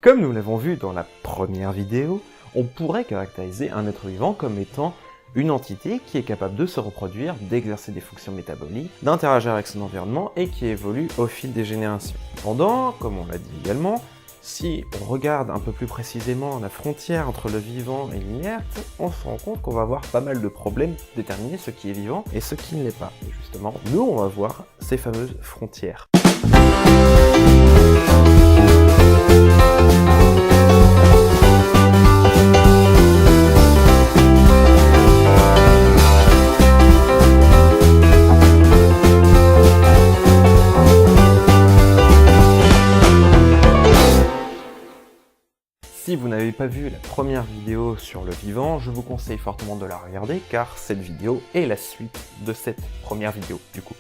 Comme nous l'avons vu dans la première vidéo, on pourrait caractériser un être vivant comme étant une entité qui est capable de se reproduire, d'exercer des fonctions métaboliques, d'interagir avec son environnement et qui évolue au fil des générations. Cependant, comme on l'a dit également, si on regarde un peu plus précisément la frontière entre le vivant et l'inerte, on se rend compte qu'on va avoir pas mal de problèmes pour déterminer ce qui est vivant et ce qui ne l'est pas. Et justement, nous, on va voir ces fameuses frontières. Si vous n'avez pas vu la première vidéo sur le vivant, je vous conseille fortement de la regarder car cette vidéo est la suite de cette première vidéo du coup.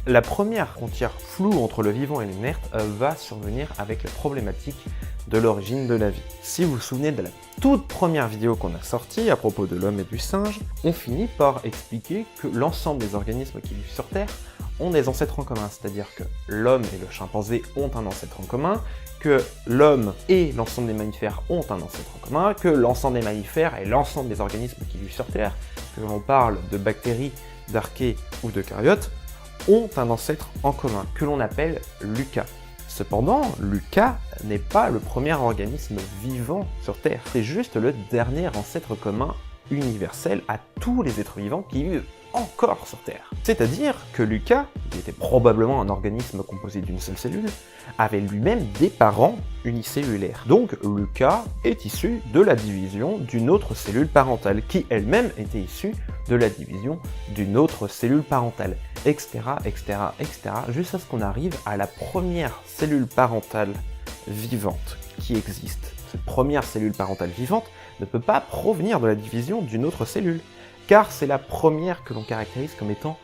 La première frontière floue entre le vivant et l'inerte va survenir avec la problématique de l'origine de la vie. Si vous vous souvenez de la toute première vidéo qu'on a sortie à propos de l'homme et du singe, on finit par expliquer que l'ensemble des organismes qui vivent sur Terre ont des ancêtres en commun, c'est-à-dire que l'homme et le chimpanzé ont un ancêtre en commun, que l'homme et l'ensemble des mammifères ont un ancêtre en commun, que l'ensemble des mammifères et l'ensemble des organismes qui vivent sur Terre, que l'on parle de bactéries, d'archées ou d'eucaryotes, ont un ancêtre en commun, que l'on appelle l'euca. Cependant, l'euca n'est pas le premier organisme vivant sur Terre, c'est juste le dernier ancêtre commun universel à tous les êtres vivants qui vivent encore sur Terre. C'est-à-dire que l'euca, qui était probablement un organisme composé d'une seule cellule, avait lui-même des parents unicellulaires. Donc l'euca est issu de la division d'une autre cellule parentale, qui elle-même était issue de la division d'une autre cellule parentale, etc., etc., etc., jusqu'à ce qu'on arrive à la première cellule parentale vivante qui existe. Cette première cellule parentale vivante ne peut pas provenir de la division d'une autre cellule, car c'est la première que l'on caractérise comme étant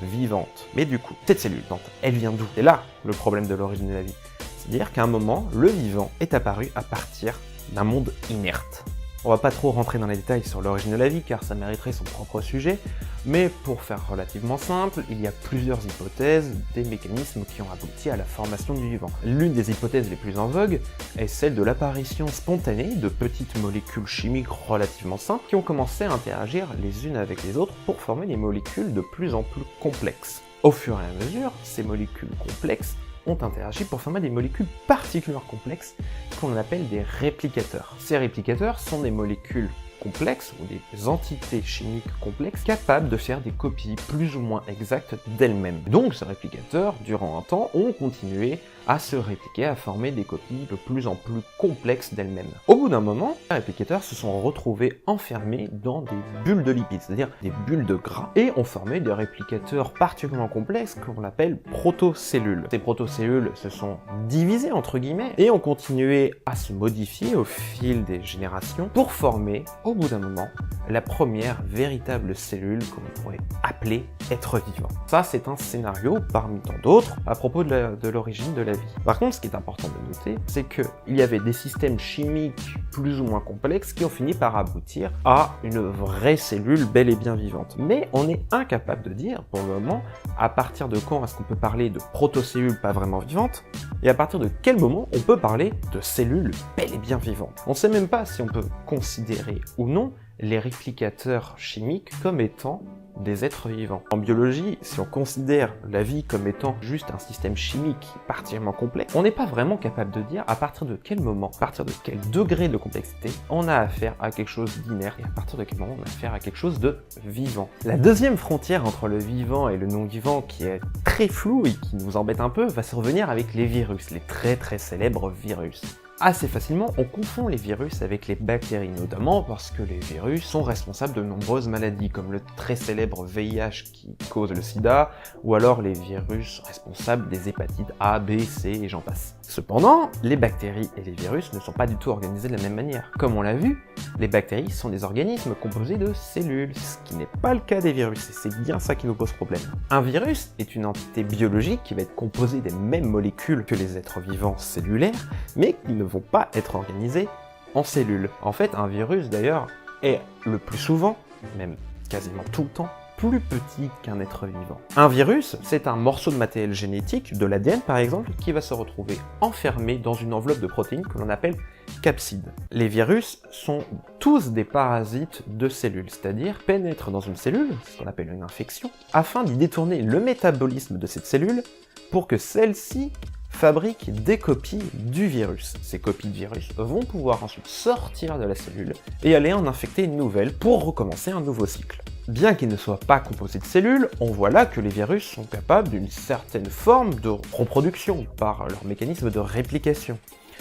vivante. Mais du coup, cette cellule vivante, elle vient d'où? C'est là le problème de l'origine de la vie. C'est-à-dire qu'à un moment, le vivant est apparu à partir d'un monde inerte. On va pas trop rentrer dans les détails sur l'origine de la vie, car ça mériterait son propre sujet, mais pour faire relativement simple, il y a plusieurs hypothèses des mécanismes qui ont abouti à la formation du vivant. L'une des hypothèses les plus en vogue est celle de l'apparition spontanée de petites molécules chimiques relativement simples qui ont commencé à interagir les unes avec les autres pour former des molécules de plus en plus complexes. Au fur et à mesure, ces molécules complexes ont interagi pour former des molécules particulièrement complexes qu'on appelle des réplicateurs. Ces réplicateurs sont des molécules complexes ou des entités chimiques complexes capables de faire des copies plus ou moins exactes d'elles-mêmes. Donc ces réplicateurs, durant un temps, ont continué à se répliquer, à former des copies de plus en plus complexes d'elles-mêmes. Au bout d'un moment, les réplicateurs se sont retrouvés enfermés dans des bulles de lipides, c'est-à-dire des bulles de gras, et ont formé des réplicateurs particulièrement complexes qu'on appelle protocellules. Ces protocellules se sont divisées entre guillemets et ont continué à se modifier au fil des générations pour former, au bout d'un moment, la première véritable cellule qu'on pourrait appeler être vivant. Ça, c'est un scénario parmi tant d'autres à propos de l'origine de la vie. Par contre, ce qui est important de noter, c'est qu'il y avait des systèmes chimiques plus ou moins complexes qui ont fini par aboutir à une vraie cellule bel et bien vivante. Mais on est incapable de dire, pour le moment, à partir de quand est-ce qu'on peut parler de protocellules pas vraiment vivantes, et à partir de quel moment on peut parler de cellules bel et bien vivantes. On ne sait même pas si on peut considérer ou non les réplicateurs chimiques comme étant des êtres vivants. En biologie, si on considère la vie comme étant juste un système chimique particulièrement complexe, on n'est pas vraiment capable de dire à partir de quel moment, à partir de quel degré de complexité, on a affaire à quelque chose d'inerte et à partir de quel moment on a affaire à quelque chose de vivant. La deuxième frontière entre le vivant et le non-vivant, qui est très floue et qui nous embête un peu, va survenir avec les virus, les très célèbres virus. Assez facilement, on confond les virus avec les bactéries, notamment parce que les virus sont responsables de nombreuses maladies, comme le très célèbre VIH qui cause le sida, ou alors les virus responsables des hépatites A, B, C et j'en passe. Cependant, les bactéries et les virus ne sont pas du tout organisés de la même manière. Comme on l'a vu, les bactéries sont des organismes composés de cellules, ce qui n'est pas le cas des virus, et c'est bien ça qui nous pose problème. Un virus est une entité biologique qui va être composée des mêmes molécules que les êtres vivants cellulaires, mais qui ne vont pas être organisés en cellules. En fait, un virus d'ailleurs est le plus souvent, même quasiment tout le temps, plus petit qu'un être vivant. Un virus, c'est un morceau de matériel génétique, de l'ADN par exemple, qui va se retrouver enfermé dans une enveloppe de protéines que l'on appelle capsides. Les virus sont tous des parasites de cellules, c'est-à-dire pénètrent dans une cellule, ce qu'on appelle une infection, afin d'y détourner le métabolisme de cette cellule pour que celle-ci fabrique des copies du virus. Ces copies de virus vont pouvoir ensuite sortir de la cellule et aller en infecter une nouvelle pour recommencer un nouveau cycle. Bien qu'ils ne soient pas composés de cellules, on voit là que les virus sont capables d'une certaine forme de reproduction par leur mécanisme de réplication.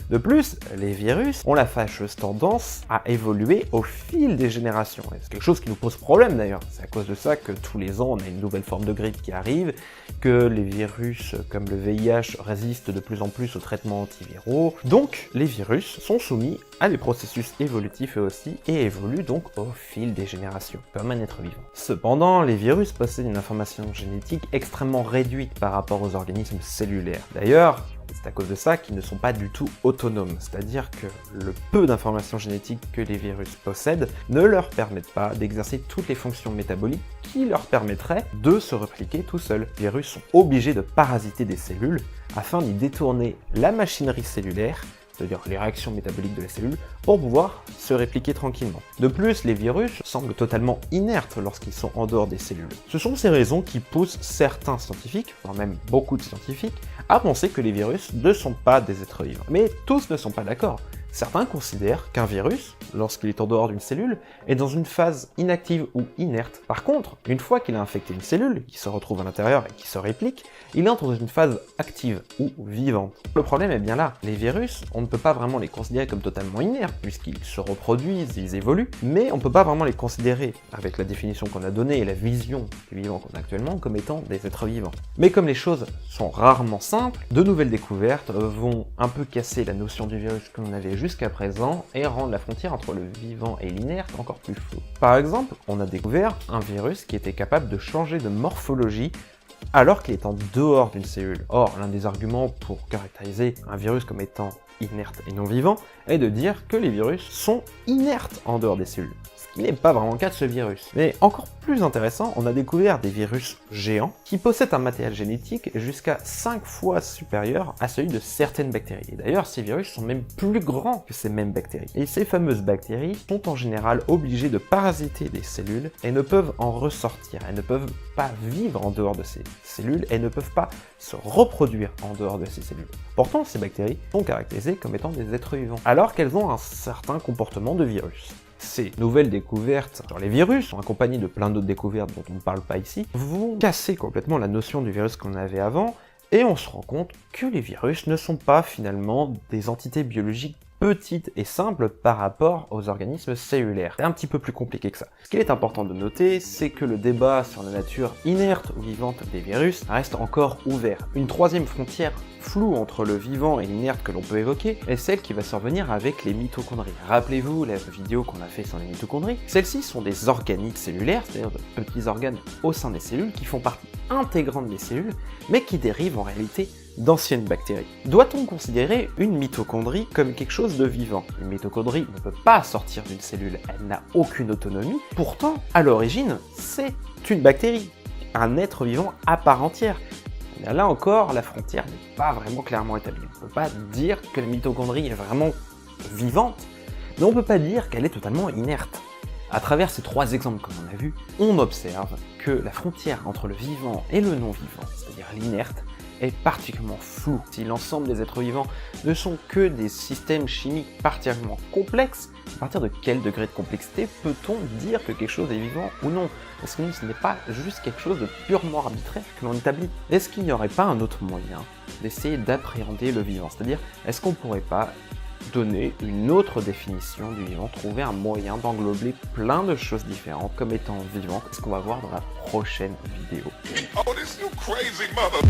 De plus, les virus ont la fâcheuse tendance à évoluer au fil des générations. Et c'est quelque chose qui nous pose problème d'ailleurs. C'est à cause de ça que tous les ans on a une nouvelle forme de grippe qui arrive, que les virus comme le VIH résistent de plus en plus aux traitements antiviraux. Donc les virus sont soumis à des processus évolutifs eux aussi et évoluent donc au fil des générations, comme un être vivant. Cependant, les virus possèdent une information génétique extrêmement réduite par rapport aux organismes cellulaires. D'ailleurs, c'est à cause de ça qu'ils ne sont pas du tout autonomes, c'est-à-dire que le peu d'informations génétiques que les virus possèdent ne leur permettent pas d'exercer toutes les fonctions métaboliques qui leur permettraient de se répliquer tout seuls. Les virus sont obligés de parasiter des cellules afin d'y détourner la machinerie cellulaire, c'est-à-dire les réactions métaboliques de la cellule, pour pouvoir se répliquer tranquillement. De plus, les virus semblent totalement inertes lorsqu'ils sont en dehors des cellules. Ce sont ces raisons qui poussent certains scientifiques, voire même beaucoup de scientifiques, à penser que les virus ne sont pas des êtres vivants. Mais tous ne sont pas d'accord. Certains considèrent qu'un virus, lorsqu'il est en dehors d'une cellule, est dans une phase inactive ou inerte. Par contre, une fois qu'il a infecté une cellule, qui se retrouve à l'intérieur et qui se réplique, il entre dans une phase active ou vivante. Le problème est bien là. Les virus, on ne peut pas vraiment les considérer comme totalement inertes, puisqu'ils se reproduisent, ils évoluent, mais on ne peut pas vraiment les considérer, avec la définition qu'on a donnée et la vision du vivant qu'on a actuellement, comme étant des êtres vivants. Mais comme les choses sont rarement simples, de nouvelles découvertes vont un peu casser la notion du virus que l'on avait jusqu'à présent et rendre la frontière entre le vivant et l'inerte encore plus floue. Par exemple, on a découvert un virus qui était capable de changer de morphologie alors qu'il est en dehors d'une cellule. Or, l'un des arguments pour caractériser un virus comme étant inerte et non vivant est de dire que les virus sont inertes en dehors des cellules. Ce qui n'est pas vraiment le cas de ce virus. Mais encore plus intéressant, on a découvert des virus géants qui possèdent un matériel génétique jusqu'à 5 fois supérieur à celui de certaines bactéries. Et d'ailleurs, ces virus sont même plus grands que ces mêmes bactéries. Et ces fameuses bactéries sont en général obligées de parasiter des cellules et ne peuvent en ressortir. Elles ne peuvent pas vivre en dehors de ces cellules et ne peuvent pas se reproduire en dehors de ces cellules. Pourtant, ces bactéries sont caractérisées comme étant des êtres vivants, alors qu'elles ont un certain comportement de virus. Ces nouvelles découvertes sur les virus, accompagnées de plein d'autres découvertes dont on ne parle pas ici, vont casser complètement la notion du virus qu'on avait avant, et on se rend compte que les virus ne sont pas finalement des entités biologiques petites et simples par rapport aux organismes cellulaires. C'est un petit peu plus compliqué que ça. Ce qu'il est important de noter, c'est que le débat sur la nature inerte ou vivante des virus reste encore ouvert. Une troisième frontière floue entre le vivant et l'inerte que l'on peut évoquer est celle qui va survenir avec les mitochondries. Rappelez-vous la vidéo qu'on a fait sur les mitochondries. Celles-ci sont des organites cellulaires, c'est-à-dire de petits organes au sein des cellules qui font partie intégrante des cellules, mais qui dérivent en réalité d'anciennes bactéries. Doit-on considérer une mitochondrie comme quelque chose de vivant? Une mitochondrie ne peut pas sortir d'une cellule, elle n'a aucune autonomie. Pourtant, à l'origine, c'est une bactérie, un être vivant à part entière. Et là encore, la frontière n'est pas vraiment clairement établie. On ne peut pas dire que la mitochondrie est vraiment vivante, mais on ne peut pas dire qu'elle est totalement inerte. À travers ces trois exemples comme on a vu, on observe que la frontière entre le vivant et le non-vivant, c'est-à-dire l'inerte, est particulièrement floue. Si l'ensemble des êtres vivants ne sont que des systèmes chimiques particulièrement complexes, à partir de quel degré de complexité peut-on dire que quelque chose est vivant ou non? Parce que ce n'est pas juste quelque chose de purement arbitraire que l'on établit. Est-ce qu'il n'y aurait pas un autre moyen d'essayer d'appréhender le vivant? C'est-à-dire, est-ce qu'on ne pourrait pas donner une autre définition du vivant, trouver un moyen d'englober plein de choses différentes comme étant vivant? C'est ce qu'on va voir dans la prochaine vidéo. Oh, this you crazy mother...